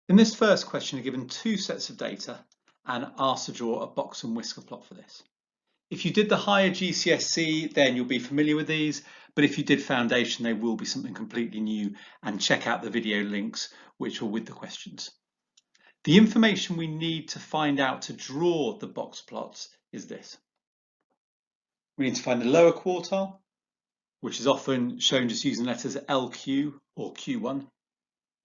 In this first question, you're given two sets of data and asked to draw a box and whisker plot for this. If you did the higher GCSE, then you'll be familiar with these, but if you did foundation, they will be something completely new, and check out the video links which are with the questions. The information we need to find out to draw the box plots is this. We need to find the lower quartile, which is often shown just using letters LQ or Q1,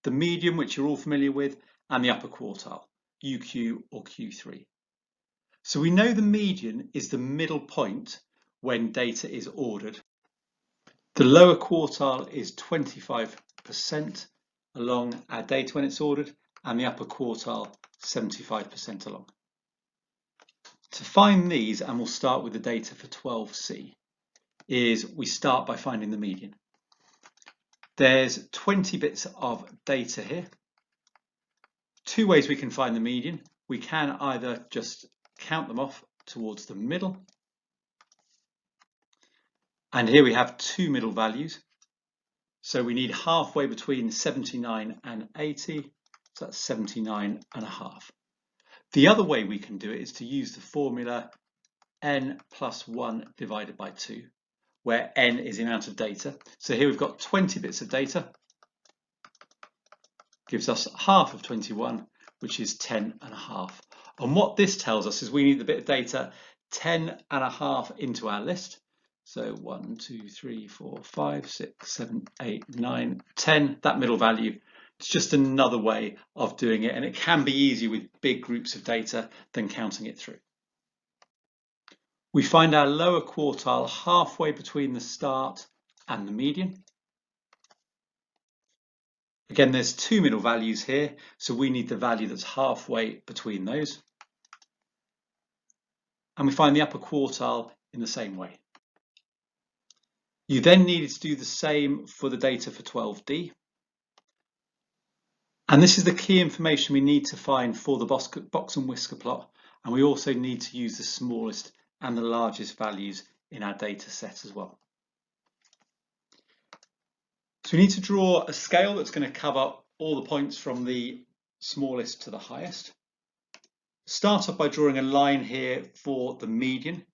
the median, which you're all familiar with, and the upper quartile, UQ or Q3. So we know the median is the middle point when data is ordered. The lower quartile is 25% along our data when it's ordered, and the upper quartile 75% along. To find these, and we'll start with the data for 12C, is we start by finding the median. There's 20 bits of data here. Two ways we can find the median. We can either just count them off towards the middle. And here we have two middle values. So we need halfway between 79 and 80. So that's 79.5. The other way we can do it is to use the formula n plus 1 divided by 2, where n is the amount of data. So here we've got 20 bits of data. Gives us half of 21, which is 10.5. And what this tells us is we need the bit of data 10.5 into our list. So 1, 2, 3, 4, 5, 6, 7, 8, 9, 10, that middle value. It's just another way of doing it, and it can be easier with big groups of data than counting it through. We find our lower quartile halfway between the start and the median. Again, there's two middle values here, so we need the value that's halfway between those. And we find the upper quartile in the same way. You then needed to do the same for the data for 12D. And this is the key information we need to find for the box and whisker plot. And we also need to use the smallest and the largest values in our data set as well. So we need to draw a scale that's going to cover all the points from the smallest to the highest. Start off by drawing a line here for the median,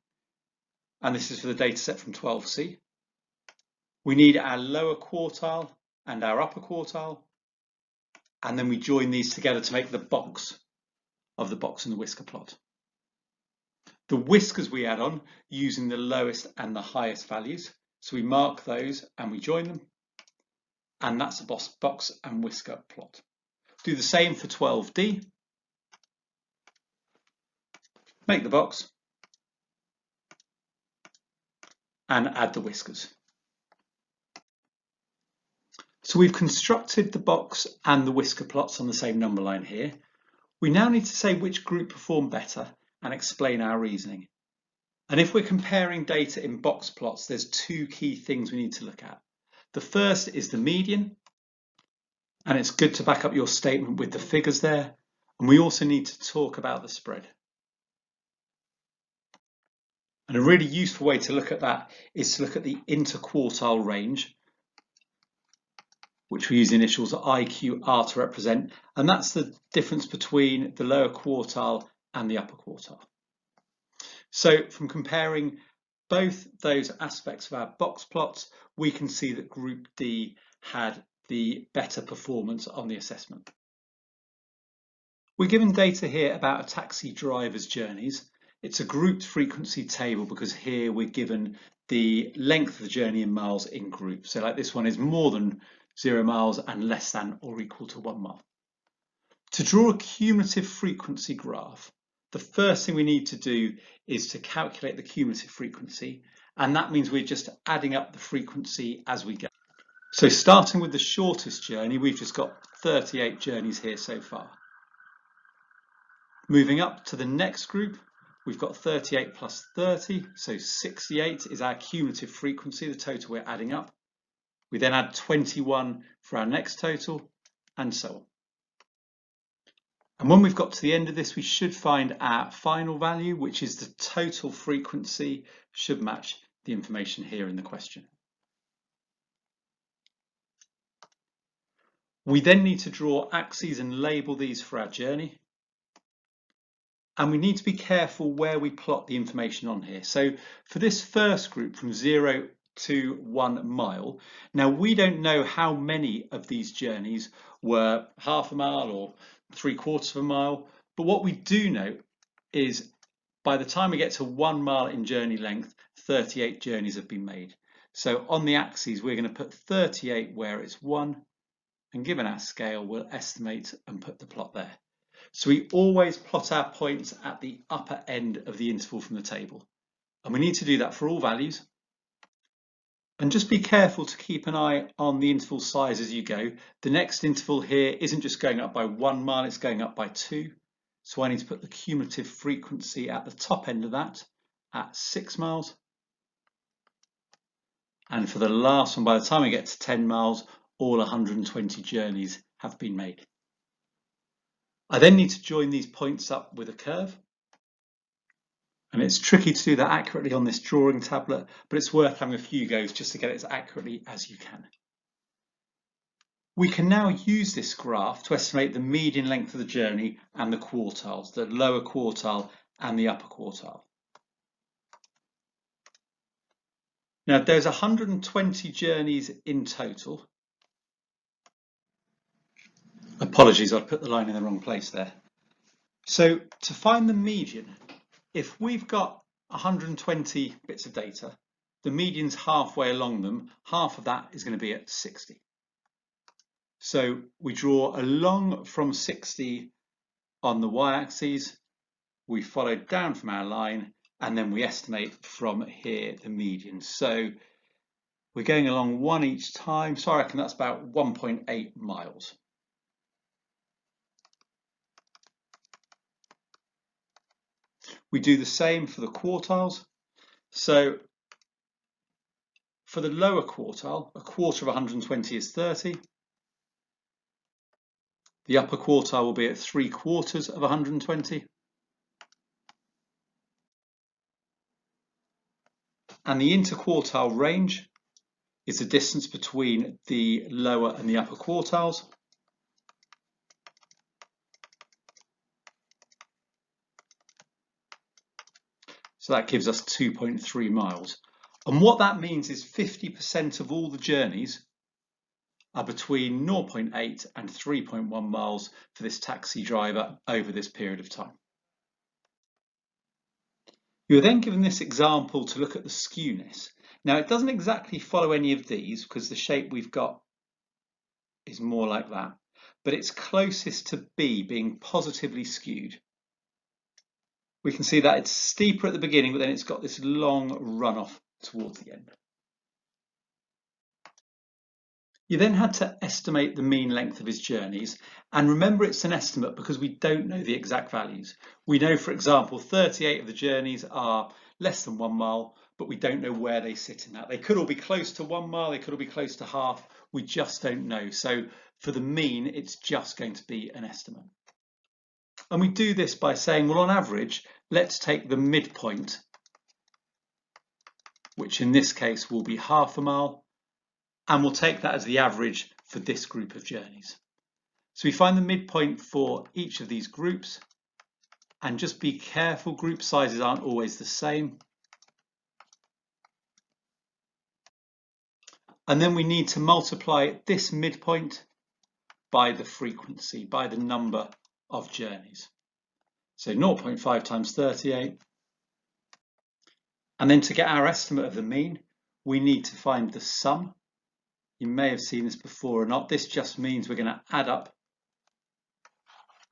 and this is for the data set from 12C. We need our lower quartile and our upper quartile, and then we join these together to make the box of the box and the whisker plot. The whiskers we add on using the lowest and the highest values. So we mark those and we join them. And that's a box and whisker plot. Do the same for 12D. Make the box and add the whiskers. So we've constructed the box and the whisker plots on the same number line here. We now need to say which group performed better and explain our reasoning. And if we're comparing data in box plots, there's two key things we need to look at. The first is the median, and it's good to back up your statement with the figures there. And we also need to talk about the spread. And a really useful way to look at that is to look at the interquartile range, which we use the initials IQR to represent, and that's the difference between the lower quartile and the upper quartile. So from comparing both those aspects of our box plots, we can see that Group D had the better performance on the assessment. We're given data here about a taxi driver's journeys. It's a grouped frequency table because here we're given the length of the journey in miles in groups. So like this one is more than 0 miles and less than or equal to 1 mile. To draw a cumulative frequency graph, the first thing we need to do is to calculate the cumulative frequency, and that means we're just adding up the frequency as we go. So starting with the shortest journey, we've just got 38 journeys here so far. Moving up to the next group, we've got 38 plus 30, so 68 is our cumulative frequency, the total we're adding up. We then add 21 for our next total, and so on. And when we've got to the end of this, we should find our final value, which is the total frequency, should match the information here in the question. We then need to draw axes and label these for our journey. And we need to be careful where we plot the information on here. So for this first group from 0 to 1 mile, now we don't know how many of these journeys were half a mile or 3/4 of a mile, but what we do know is by the time we get to 1 mile in journey length, 38 journeys have been made. So on the axes, we're going to put 38 where it's 1, and given our scale, we'll estimate and put the plot there. So we always plot our points at the upper end of the interval from the table. And we need to do that for all values. And just be careful to keep an eye on the interval size as you go. The next interval here isn't just going up by 1 mile, it's going up by 2. So I need to put the cumulative frequency at the top end of that at 6 miles. And for the last one, by the time we get to 10 miles, all 120 journeys have been made. I then need to join these points up with a curve. And it's tricky to do that accurately on this drawing tablet, but it's worth having a few goes just to get it as accurately as you can. We can now use this graph to estimate the median length of the journey and the quartiles, the lower quartile and the upper quartile. Now there's 120 journeys in total. Apologies, I've put the line in the wrong place there. So to find the median, if we've got 120 bits of data, the median's halfway along them, half of that is going to be at 60. So we draw along from 60 on the y-axis, we follow down from our line, and then we estimate from here the median. So we're going along 1 each time, so I reckon that's about 1.8 miles. We do the same for the quartiles. So for the lower quartile, a quarter of 120 is 30. The upper quartile will be at 3/4 of 120. And the interquartile range is the distance between the lower and the upper quartiles. So that gives us 2.3 miles. And what that means is 50% of all the journeys are between 0.8 and 3.1 miles for this taxi driver over this period of time. You're then given this example to look at the skewness. Now it doesn't exactly follow any of these because the shape we've got is more like that, but it's closest to B being positively skewed. We can see that it's steeper at the beginning, but then it's got this long runoff towards the end. You then had to estimate the mean length of his journeys, and remember it's an estimate because we don't know the exact values. We know, for example, 38 of the journeys are less than 1 mile, but we don't know where they sit in that. They could all be close to 1 mile, they could all be close to half, we just don't know. So for the mean, it's just going to be an estimate. And we do this by saying, well, on average, let's take the midpoint, which in this case will be half a mile, and we'll take that as the average for this group of journeys. So we find the midpoint for each of these groups, and just be careful, group sizes aren't always the same. And then we need to multiply this midpoint by the frequency, by the number of journeys. So 0.5 times 38. And then to get our estimate of the mean, we need to find the sum. You may have seen this before or not. This just means we're going to add up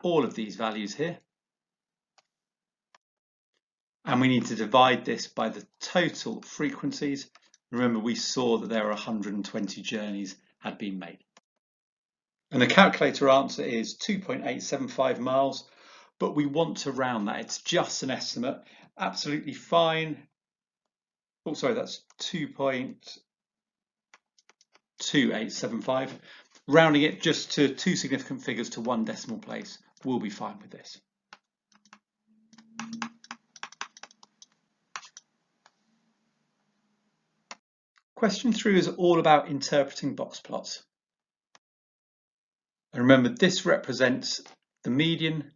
all of these values here. And we need to divide this by the total frequencies. Remember, we saw that there are 120 journeys had been made. And the calculator answer is 2.875 miles, but we want to round that. It's just an estimate. Absolutely fine. Oh, sorry, that's 2.2875. Rounding it just to 2 significant figures to 1 decimal place, we'll be fine with this. Question 3 is all about interpreting box plots. And remember, this represents the median,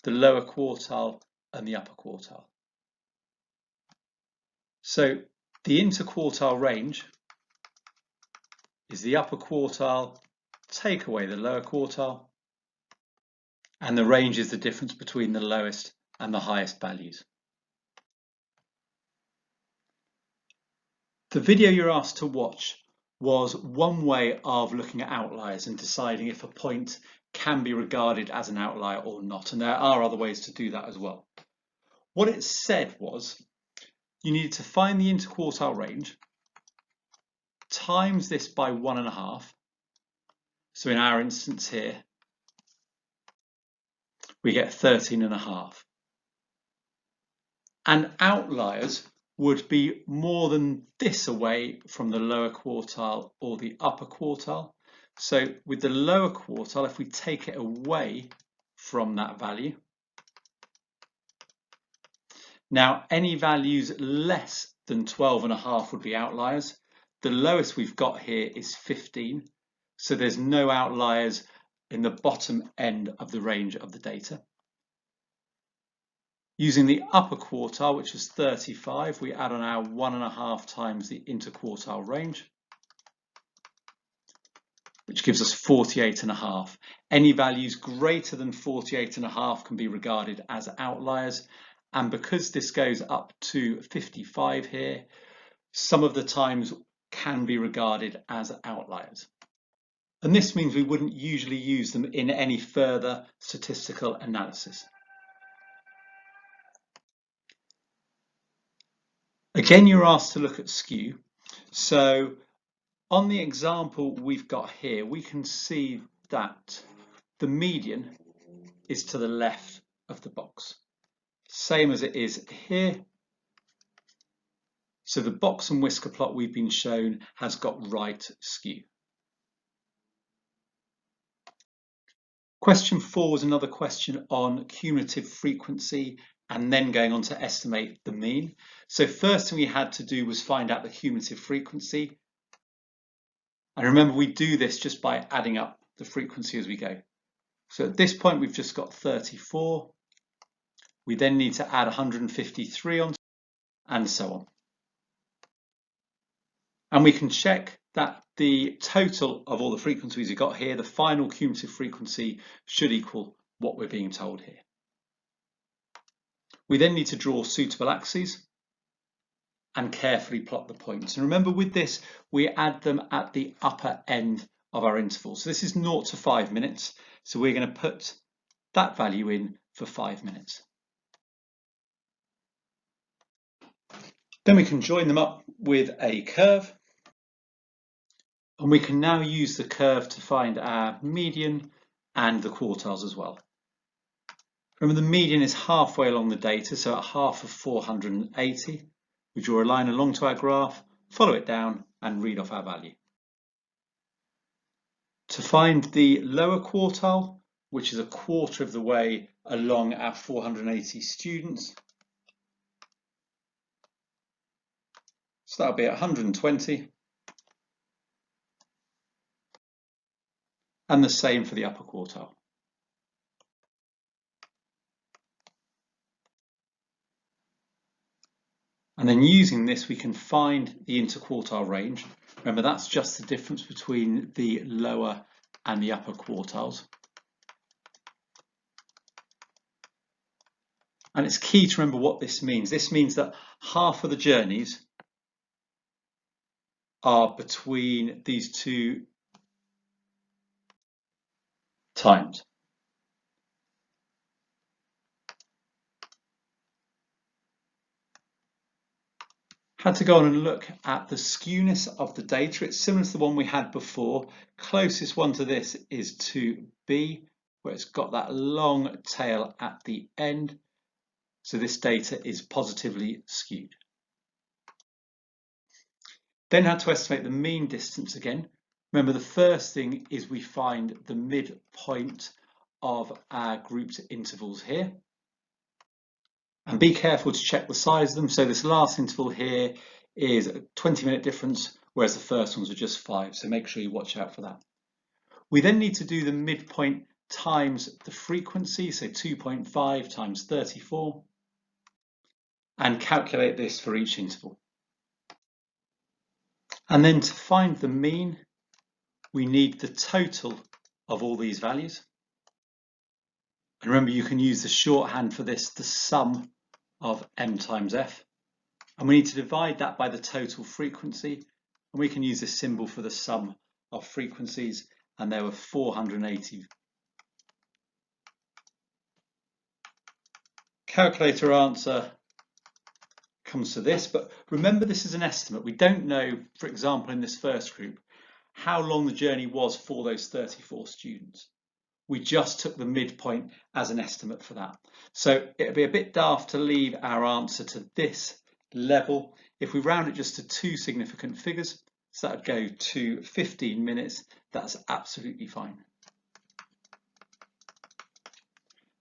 the lower quartile, and the upper quartile. So the interquartile range is the upper quartile, take away the lower quartile, and the range is the difference between the lowest and the highest values. The video you're asked to watch was one way of looking at outliers and deciding if a point can be regarded as an outlier or not, and there are other ways to do that as well. What it said was you needed to find the interquartile range, times this by 1.5. So in our instance here, we get 13.5. And outliers would be more than this away from the lower quartile or the upper quartile. So with the lower quartile, if we take it away from that value, now any values less than 12.5 would be outliers. The lowest we've got here is 15, so there's no outliers in the bottom end of the range of the data. Using the upper quartile, which is 35, we add on our 1.5 times the interquartile range, which gives us 48.5. Any values greater than 48.5 can be regarded as outliers. And because this goes up to 55 here, some of the times can be regarded as outliers. And this means we wouldn't usually use them in any further statistical analysis. Again, you're asked to look at skew. So on the example we've got here, we can see that the median is to the left of the box, same as it is here. So the box and whisker plot we've been shown has got right skew. Question 4 was another question on cumulative frequency and then going on to estimate the mean. So first thing we had to do was find out the cumulative frequency. And remember, we do this just by adding up the frequency as we go. So at this point, we've just got 34. We then need to add 153 on, and so on. And we can check that the total of all the frequencies we've got here, the final cumulative frequency, should equal what we're being told here. We then need to draw suitable axes and carefully plot the points. And remember, with this, we add them at the upper end of our interval. So this is 0 to 5 minutes. So we're going to put that value in for 5 minutes. Then we can join them up with a curve. And we can now use the curve to find our median and the quartiles as well. Remember, the median is halfway along the data, so at half of 480. We draw a line along to our graph, follow it down, and read off our value. To find the lower quartile, which is a quarter of the way along our 480 students, so that'll be at 120. And the same for the upper quartile. And then using this, we can find the interquartile range. Remember, that's just the difference between the lower and the upper quartiles. And it's key to remember what this means. This means that half of the journeys are between these two times. Had to go on and look at the skewness of the data. It's similar to the one we had before. Closest one to this is 2B, where it's got that long tail at the end. So this data is positively skewed. Then had to estimate the mean distance again. Remember, the first thing is we find the midpoint of our grouped intervals here. And be careful to check the size of them. So this last interval here is a 20-minute difference, whereas the first ones are just 5. So make sure you watch out for that. We then need to do the midpoint times the frequency, so 2.5 times 34, and calculate this for each interval. And then to find the mean, we need the total of all these values. And remember, you can use the shorthand for this, the sum of m times f. And we need to divide that by the total frequency. And we can use this symbol for the sum of frequencies. And there were 480. Calculator answer comes to this, but remember this is an estimate. We don't know, for example, in this first group, how long the journey was for those 34 students. We just took the midpoint as an estimate for that. So it'd be a bit daft to leave our answer to this level. If we round it just to two significant figures, so that would go to 15 minutes, that's absolutely fine.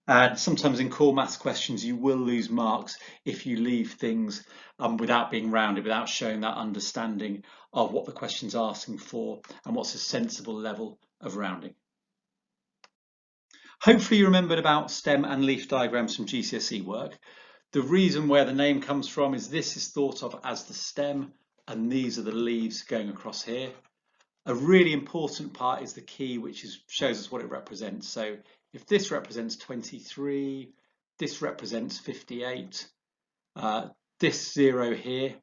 And sometimes in core maths questions, you will lose marks if you leave things without being rounded, without showing that understanding of what the question's asking for and what's a sensible level of rounding. Hopefully you remembered about stem and leaf diagrams from GCSE work. The reason where the name comes from is this is thought of as the stem and these are the leaves going across here. A really important part is the key, which shows us what it represents. So if this represents 23, this represents 58, this 0 here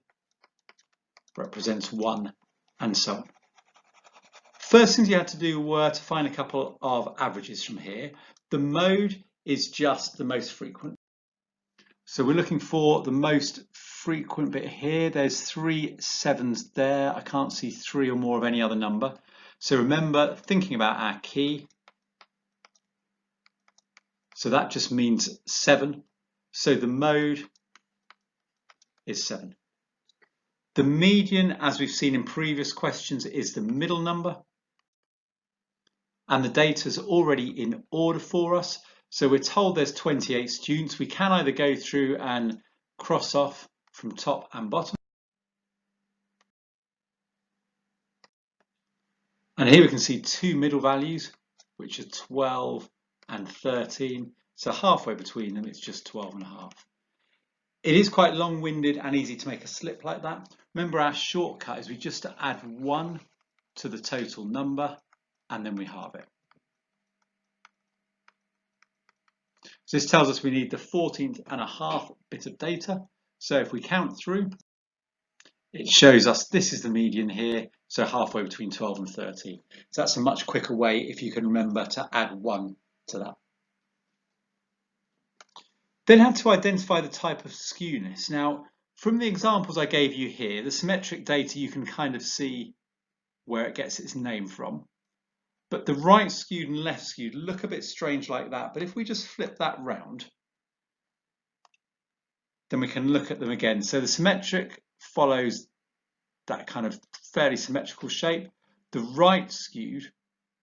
represents 1, and so on. First things you had to do were to find a couple of averages from here. The mode is just the most frequent. So we're looking for the most frequent bit here. There's 3 7s there. I can't see 3 or more of any other number. So remember thinking about our key. So that just means 7. So the mode is 7. The median, as we've seen in previous questions, is the middle number. And the data is already in order for us. So we're told there's 28 students. We can either go through and cross off from top and bottom. And here we can see two middle values, which are 12 and 13. So halfway between them, it's just 12.5. It is quite long-winded and easy to make a slip like that. Remember, our shortcut is we just add 1 to the total number and then we halve it. So this tells us we need the 14.5 bit of data. So if we count through, it shows us this is the median here, so halfway between 12 and 13. So that's a much quicker way if you can remember to add 1 to that. Then have to identify the type of skewness. Now, from the examples I gave you here, the symmetric data, you can kind of see where it gets its name from. But the right skewed and left skewed look a bit strange like that. But if we just flip that round, then we can look at them again. So the symmetric follows that kind of fairly symmetrical shape. The right skewed,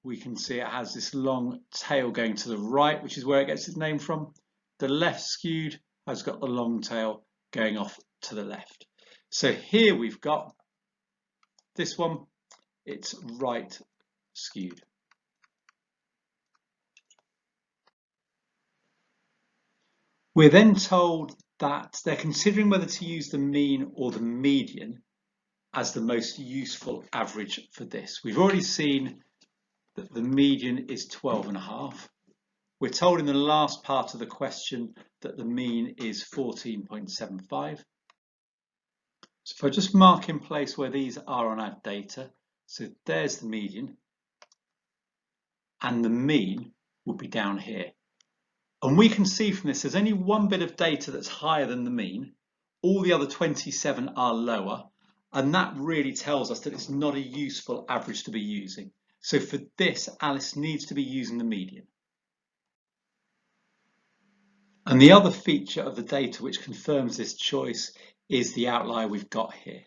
we can see it has this long tail going to the right, which is where it gets its name from. The left skewed has got the long tail going off to the left. So here we've got this one, it's right skewed. We're then told that they're considering whether to use the mean or the median as the most useful average for this. We've already seen that the median is 12.5. We're told in the last part of the question that the mean is 14.75. So if I just mark in place where these are on our data, so there's the median, and the mean will be down here. And we can see from this, there's only one bit of data that's higher than the mean. All the other 27 are lower. And that really tells us that it's not a useful average to be using. So for this, Alice needs to be using the median. And the other feature of the data which confirms this choice is the outlier we've got here.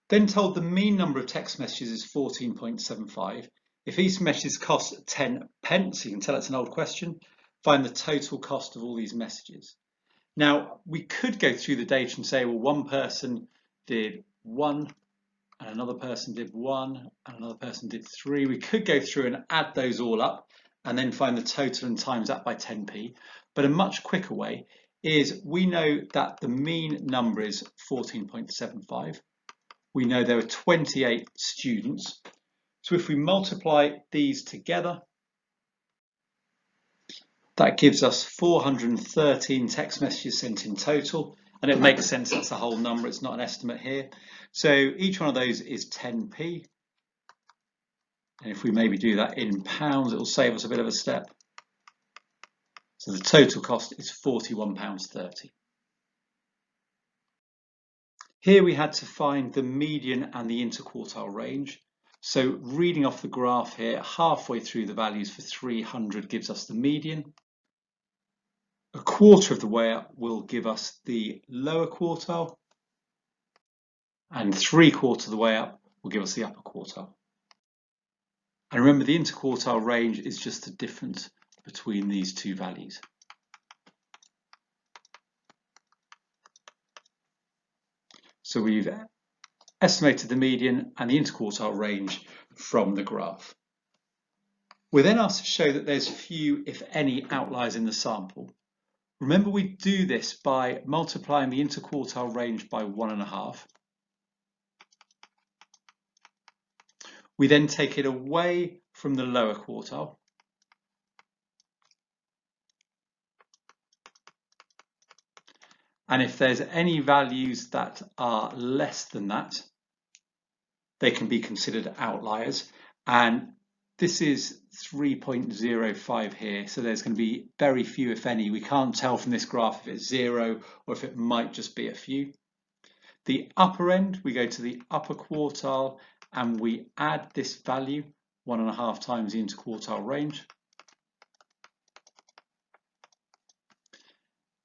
Then told the mean number of text messages is 14.75. If each message costs 10 pence, you can tell it's an old question, find the total cost of all these messages. Now, we could go through the data and say, well, one person did 1, and another person did 1, and another person did 3. We could go through and add those all up and then find the total and times that by 10p. But a much quicker way is we know that the mean number is 14.75. We know there are 28 students. So if we multiply these together, that gives us 413 text messages sent in total. And it makes sense, that's a whole number, it's not an estimate here. So each one of those is 10p. And if we maybe do that in pounds, it'll save us a bit of a step. So the total cost is £41.30. Here we had to find the median and the interquartile range. So reading off the graph here, halfway through the values for 300 gives us the median. A quarter of the way up will give us the lower quartile. And 3/4 of the way up will give us the upper quartile. And remember, the interquartile range is just the difference between these two values. So we've estimated the median and the interquartile range from the graph. We're then asked to show that there's few, if any, outliers in the sample. Remember, we do this by multiplying the interquartile range by 1.5. We then take it away from the lower quartile. And if there's any values that are less than that, they can be considered outliers. And this is 3.05 here, so there's going to be very few, if any. We can't tell from this graph if it's 0 or if it might just be a few. The upper end, we go to the upper quartile and we add this value, 1.5 times the interquartile range.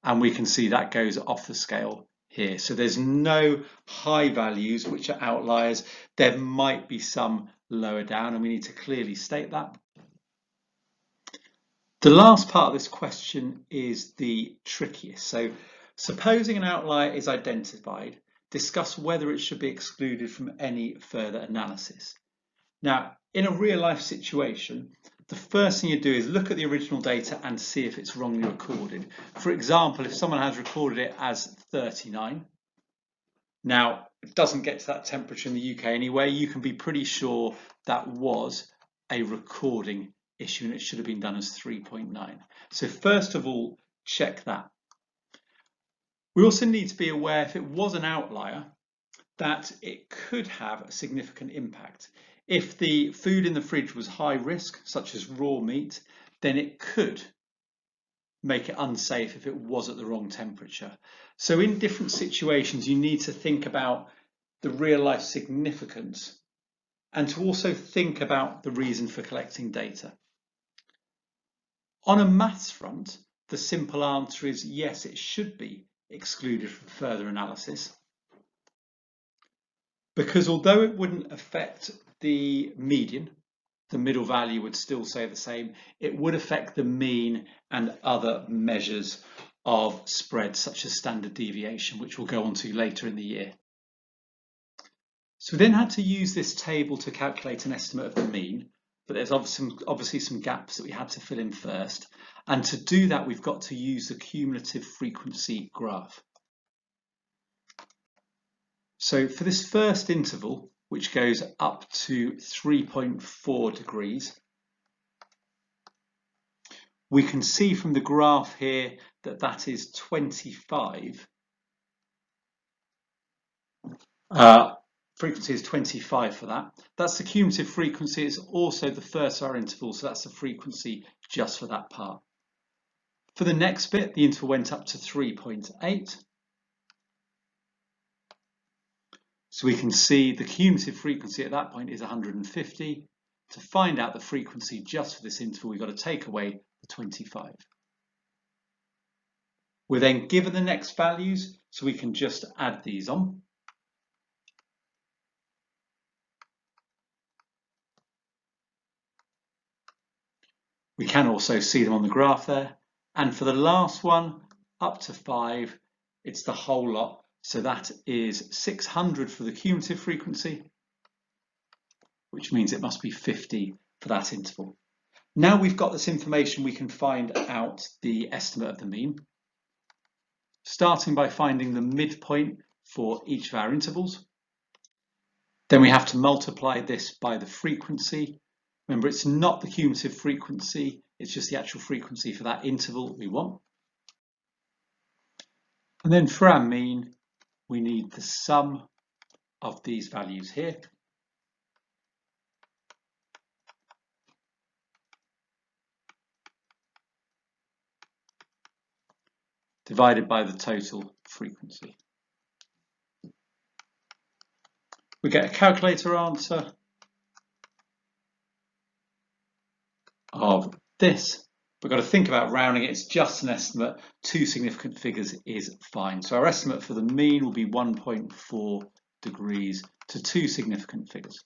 And we can see that goes off the scale here. So there's no high values which are outliers. There might be some lower down, and we need to clearly state that. The last part of this question is the trickiest. So supposing an outlier is identified, discuss whether it should be excluded from any further analysis. Now, in a real life situation, the first thing you do is look at the original data and see if it's wrongly recorded. For example, if someone has recorded it as 39, now it doesn't get to that temperature in the UK anyway, you can be pretty sure that was a recording issue and it should have been done as 3.9. So first of all, check that. We also need to be aware, if it was an outlier, that it could have a significant impact. If the food in the fridge was high risk, such as raw meat, then it could make it unsafe if it was at the wrong temperature. So in different situations, you need to think about the real life significance and to also think about the reason for collecting data. On a maths front, the simple answer is yes, it should be excluded from further analysis. Because although it wouldn't affect the median, the middle value would still stay the same, it would affect the mean and other measures of spread, such as standard deviation, which we'll go on to later in the year. So we then had to use this table to calculate an estimate of the mean, but there's obviously some gaps that we had to fill in first. And to do that, we've got to use the cumulative frequency graph. So for this first interval, which goes up to 3.4 degrees, we can see from the graph here that that is 25. Frequency is 25 for that. That's the cumulative frequency. It's also the first hour interval, so that's the frequency just for that part. For the next bit, the interval went up to 3.8. So we can see the cumulative frequency at that point is 150. To find out the frequency just for this interval, we've got to take away the 25. We're then given the next values, so we can just add these on. We can also see them on the graph there. And for the last one, up to 5, it's the whole lot. So that is 600 for the cumulative frequency, which means it must be 50 for that interval. Now we've got this information, we can find out the estimate of the mean, starting by finding the midpoint for each of our intervals. Then we have to multiply this by the frequency. Remember, it's not the cumulative frequency, it's just the actual frequency for that interval that we want. And then for our mean, we need the sum of these values here. Divided by the total frequency. We get a calculator answer of this. We've got to think about rounding it. It's just an estimate. 2 significant figures is fine. So our estimate for the mean will be 1.4 degrees to 2 significant figures.